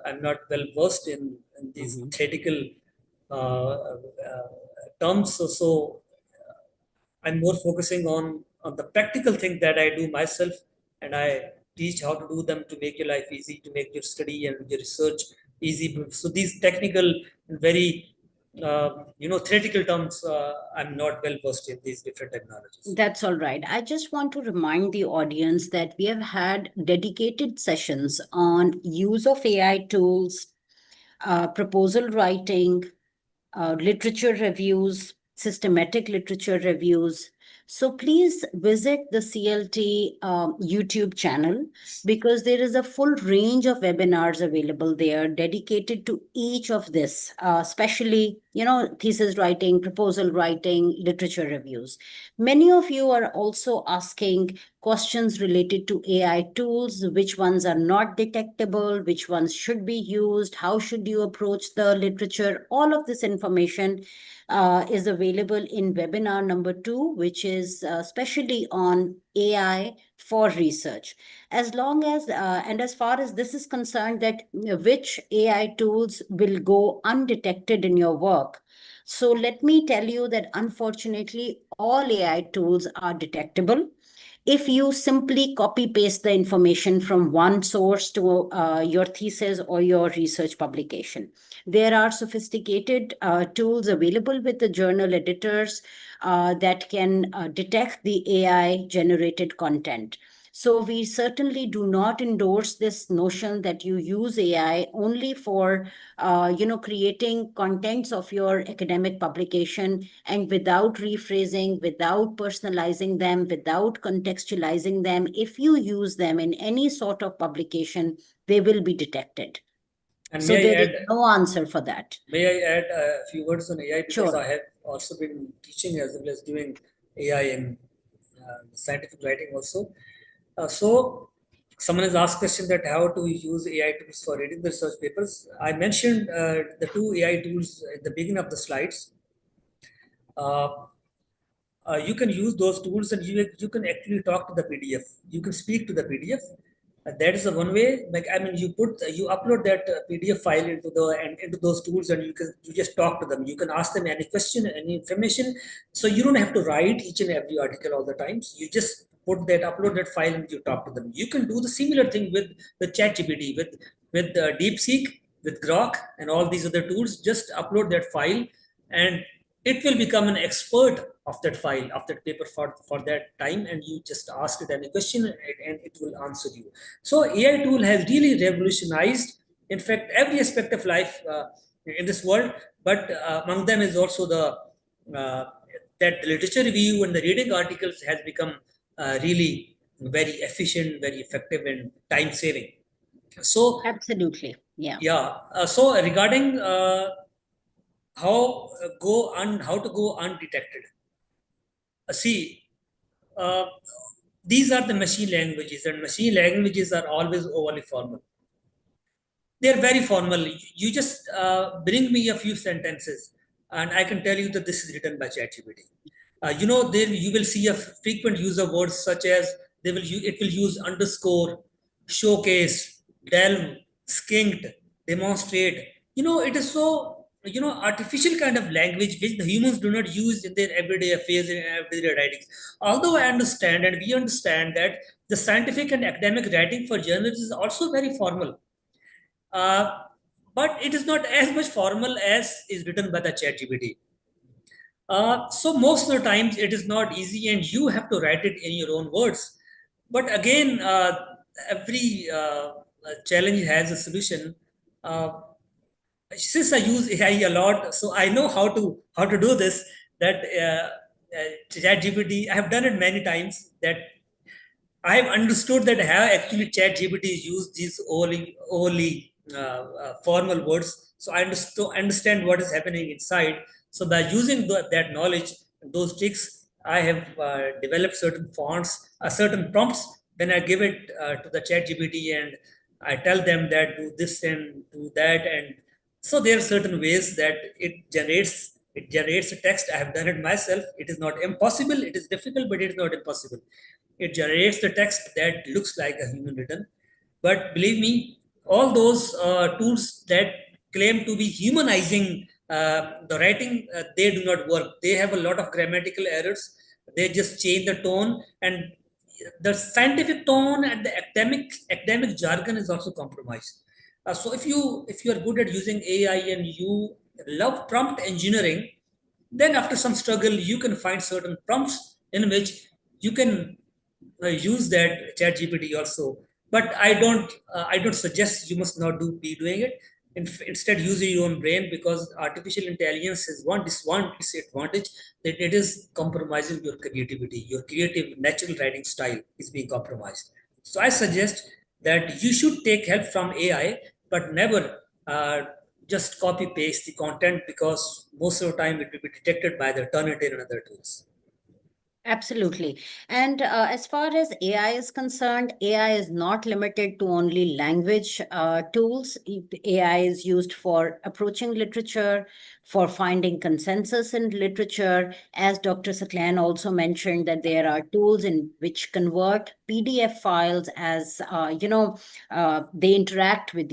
I'm not well versed in these theoretical terms. So I'm more focusing on the practical thing that I do myself, and I teach how to do them to make your life easy, to make your study and your research easy. So these technical and very theoretical terms, I'm not well versed in these different technologies. That's all right. I just want to remind the audience that we have had dedicated sessions on use of AI tools, proposal writing, literature reviews, systematic literature reviews. So please visit the CLT YouTube channel, because there is a full range of webinars available there dedicated to each of this, especially, thesis writing, proposal writing, literature reviews. Many of you are also asking questions related to AI tools, which ones are not detectable, which ones should be used, how should you approach the literature. All of this information is available in webinar number 2, which is especially on AI for research. As long as, and as far as this is concerned, that which AI tools will go undetected in your work. So let me tell you that unfortunately, all AI tools are detectable if you simply copy paste the information from one source to your thesis or your research publication. There are sophisticated tools available with the journal editors that can detect the AI generated content. So we certainly do not endorse this notion that you use AI only for, creating contents of your academic publication, and without rephrasing, without personalizing them, without contextualizing them. If you use them in any sort of publication, they will be detected. And So there is no answer for that. May I add a few words on AI, because Sure. I have also been teaching as well as doing AI in scientific writing also. So someone has asked question that how to use AI tools for reading the research papers. I mentioned the two AI tools at the beginning of the slides. Uh, you can use those tools, and you can actually talk to the PDF. You can speak to the PDF. That is the one way. Like, I mean, you upload that PDF file into those tools, and you just talk to them. You can ask them any question, any information. So you don't have to write each and every article all the times. You just upload that file, and you talk to them. You can do the similar thing with ChatGPT, with DeepSeek, with Grok, and all these other tools. Just upload that file, and it will become an expert of that file, of that paper for that time, and you just ask it any question, and it will answer you. So AI tool has really revolutionized, in fact, every aspect of life in this world, but among them is also uh, that the literature review and the reading articles has become really very efficient, very effective, and time saving. So Absolutely. Yeah. So regarding how to go undetected. See, uh, these are the machine languages, and machine languages are always overly formal. They're very formal. You just bring me a few sentences, and I can tell you that this is written by ChatGPT. There you will see a frequent use of words such as it will use underscore, showcase, delve, skinked, demonstrate. It is so artificial kind of language which the humans do not use in their everyday affairs and everyday writings. Although I understand, and we understand, that the scientific and academic writing for journalists is also very formal, uh, but it is not as much formal as is written by the ChatGPT. So most of the times it is not easy, and you have to write it in your own words. But again, every challenge has a solution. Uh, since I use AI a lot, so I know how to do this. That ChatGPT, I have done it many times. That I have understood that how actually ChatGPT use these only formal words. So I understand what is happening inside. So by using that knowledge, those tricks, I have developed certain fonts, certain prompts. Then I give it to the ChatGPT, and I tell them that do this and do that, and so there are certain ways that it generates a text. I have done it myself. It is not impossible. It is difficult, but it is not impossible. It generates the text that looks like a human written. But believe me, all those tools that claim to be humanizing the writing, they do not work. They have a lot of grammatical errors. They just change the tone, and the scientific tone and the academic jargon is also compromised. So if you are good at using AI and you love prompt engineering, then after some struggle you can find certain prompts in which you can use that chat gpt also. But I don't suggest you must not be doing it. Instead, use your own brain, because artificial intelligence has one disadvantage, that it is compromising your creativity. Your creative natural writing style is being compromised. So I suggest that you should take help from AI, but never uh, just copy paste the content, because most of the time it will be detected by the Turnitin and other tools. Absolutely. And as far as AI is concerned, AI is not limited to only language tools. AI is used for approaching literature, for finding consensus in literature. As Dr. Saklan also mentioned, that there are tools in which convert PDF files as, they interact with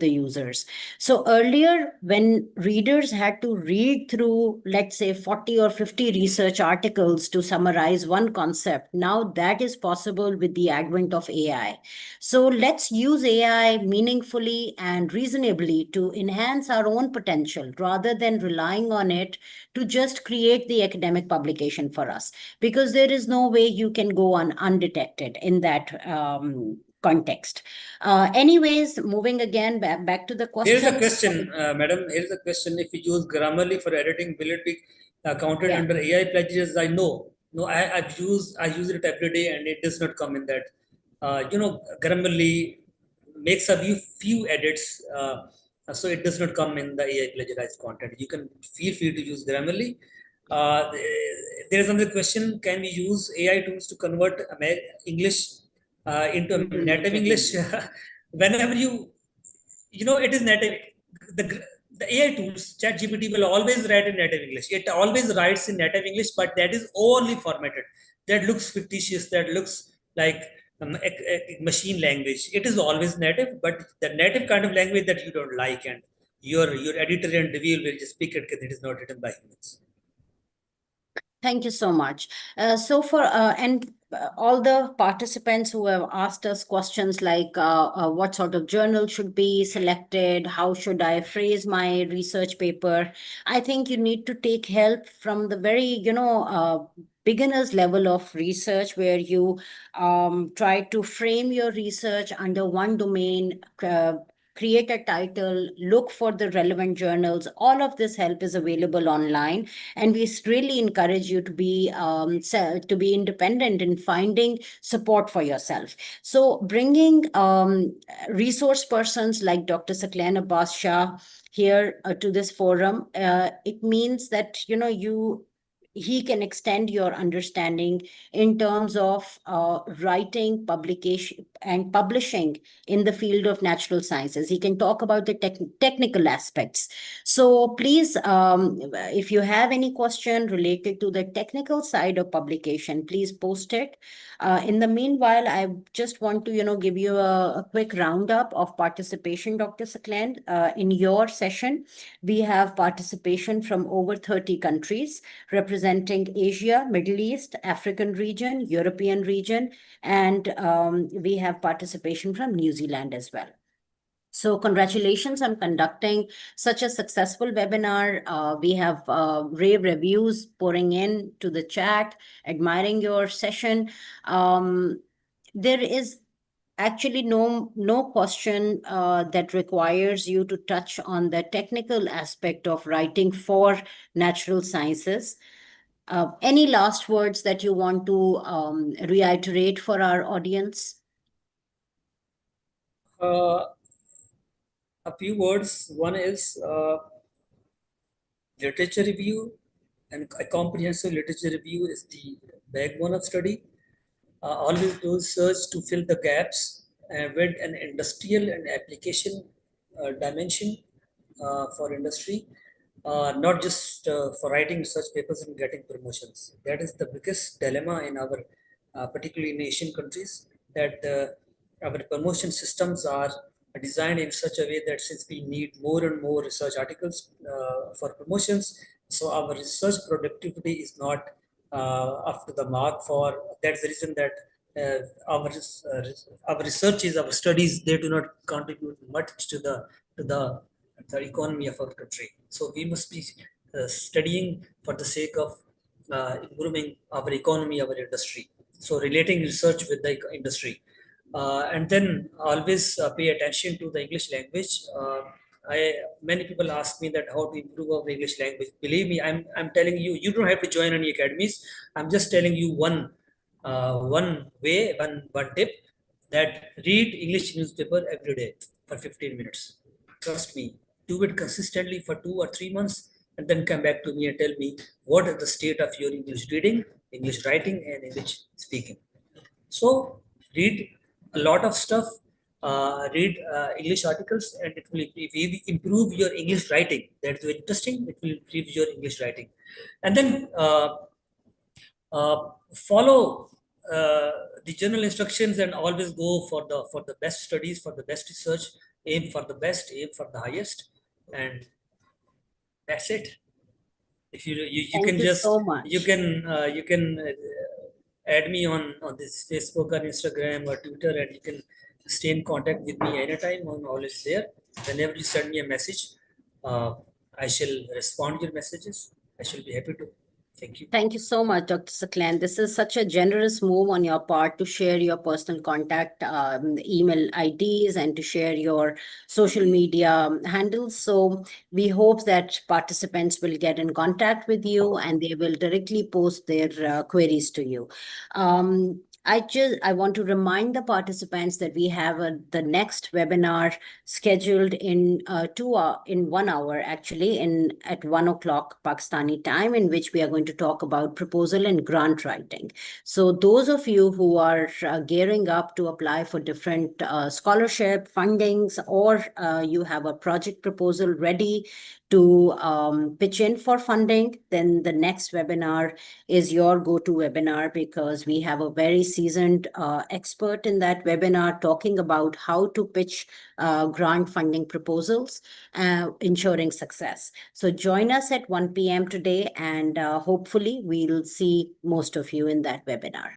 the users. So earlier, when readers had to read through, let's say, 40 or 50 research articles to summarize one concept, now that is possible with the advent of AI. So let's use AI meaningfully and reasonably to enhance our own potential, journal, rather than relying on it to just create the academic publication for us, because there is no way you can go on undetected in that context. Anyways, moving again back to the Here's a questions. question, madam. Here's a question. If you use Grammarly for editing, will it be counted Yeah. under AI plagiarism? I know. No, I use it every day, and it does not come in that. Grammarly makes a few edits, so it does not come in the AI plagiarized content. You can feel free to use Grammarly. There is another question: can we use AI tools to convert English into native English? Whenever it is native. The AI tools, ChatGPT will always write in native English. It always writes in native English, but that is overly formatted. That looks fictitious. That looks like a machine language. It is always native, but the native kind of language that you don't like, and your editor and reviewer will just pick it because it is not written by humans. Thank you so much. All the participants who have asked us questions like what sort of journal should be selected, how should I phrase my research paper, I think you need to take help from the very, beginner's level of research, where you try to frame your research under one domain, create a title, look for the relevant journals. All of this help is available online, and we really encourage you to be independent in finding support for yourself. So bringing resource persons like Dr. Saklan Abbas Shah here to this forum, it means that he can extend your understanding in terms of writing, publication, and publishing in the field of natural sciences. He can talk about the technical aspects. So please, if you have any question related to the technical side of publication, please post it. In the meanwhile, I just want to, give you a quick roundup of participation, Dr. Sakland. In your session, we have participation from over 30 countries, representing Asia, Middle East, African region, European region, and we have participation from New Zealand as well. So congratulations on conducting such a successful webinar. We have rave reviews pouring in to the chat, admiring your session. There is actually no question that requires you to touch on the technical aspect of writing for natural sciences. Any last words that you want to reiterate for our audience? A few words. One is literature review, and a comprehensive literature review is the backbone of study. Always do research to fill the gaps with an industrial and application dimension for industry, not just for writing research papers and getting promotions. That is the biggest dilemma in our, particularly in Asian countries, that our promotion systems are designed in such a way that since we need more and more research articles for promotions, so our research productivity is not up to the mark. For that's the reason that our researches, our studies, they do not contribute much to the economy of our country. So we must be studying for the sake of improving our economy, our industry. So relating research with the industry. And then always pay attention to the English language. Many people ask me that how to improve our English language. Believe me, I'm telling you, you don't have to join any academies. I'm just telling you one way, one tip, that read English newspaper every day for 15 minutes. Trust me, do it consistently for 2 or 3 months, and then come back to me and tell me what is the state of your English reading, English writing, and English speaking. So read a lot of stuff, read English articles, and it will improve your English writing. That's very interesting. It will improve your English writing. And then follow the general instructions and always go for the best studies, for the best research, aim for the best, aim for the highest, and that's it. If you Thank can you just so much. you can add me on this Facebook or Instagram or Twitter, and you can stay in contact with me anytime. I'm always there. Whenever you send me a message, I shall respond your messages. I shall be happy to. Thank you. Thank you so much, Dr. Saklan. This is such a generous move on your part to share your personal contact email IDs and to share your social media handles. So we hope that participants will get in contact with you and they will directly post their queries to you. I want to remind the participants that we have the next webinar scheduled in 1 hour actually at 1 o'clock Pakistani time, in which we are going to talk about proposal and grant writing. So those of you who are gearing up to apply for different scholarship fundings, or you have a project proposal ready to pitch in for funding, then the next webinar is your go-to webinar, because we have a very seasoned expert in that webinar talking about how to pitch grant funding proposals, ensuring success. So join us at 1 p.m. today, and hopefully we'll see most of you in that webinar.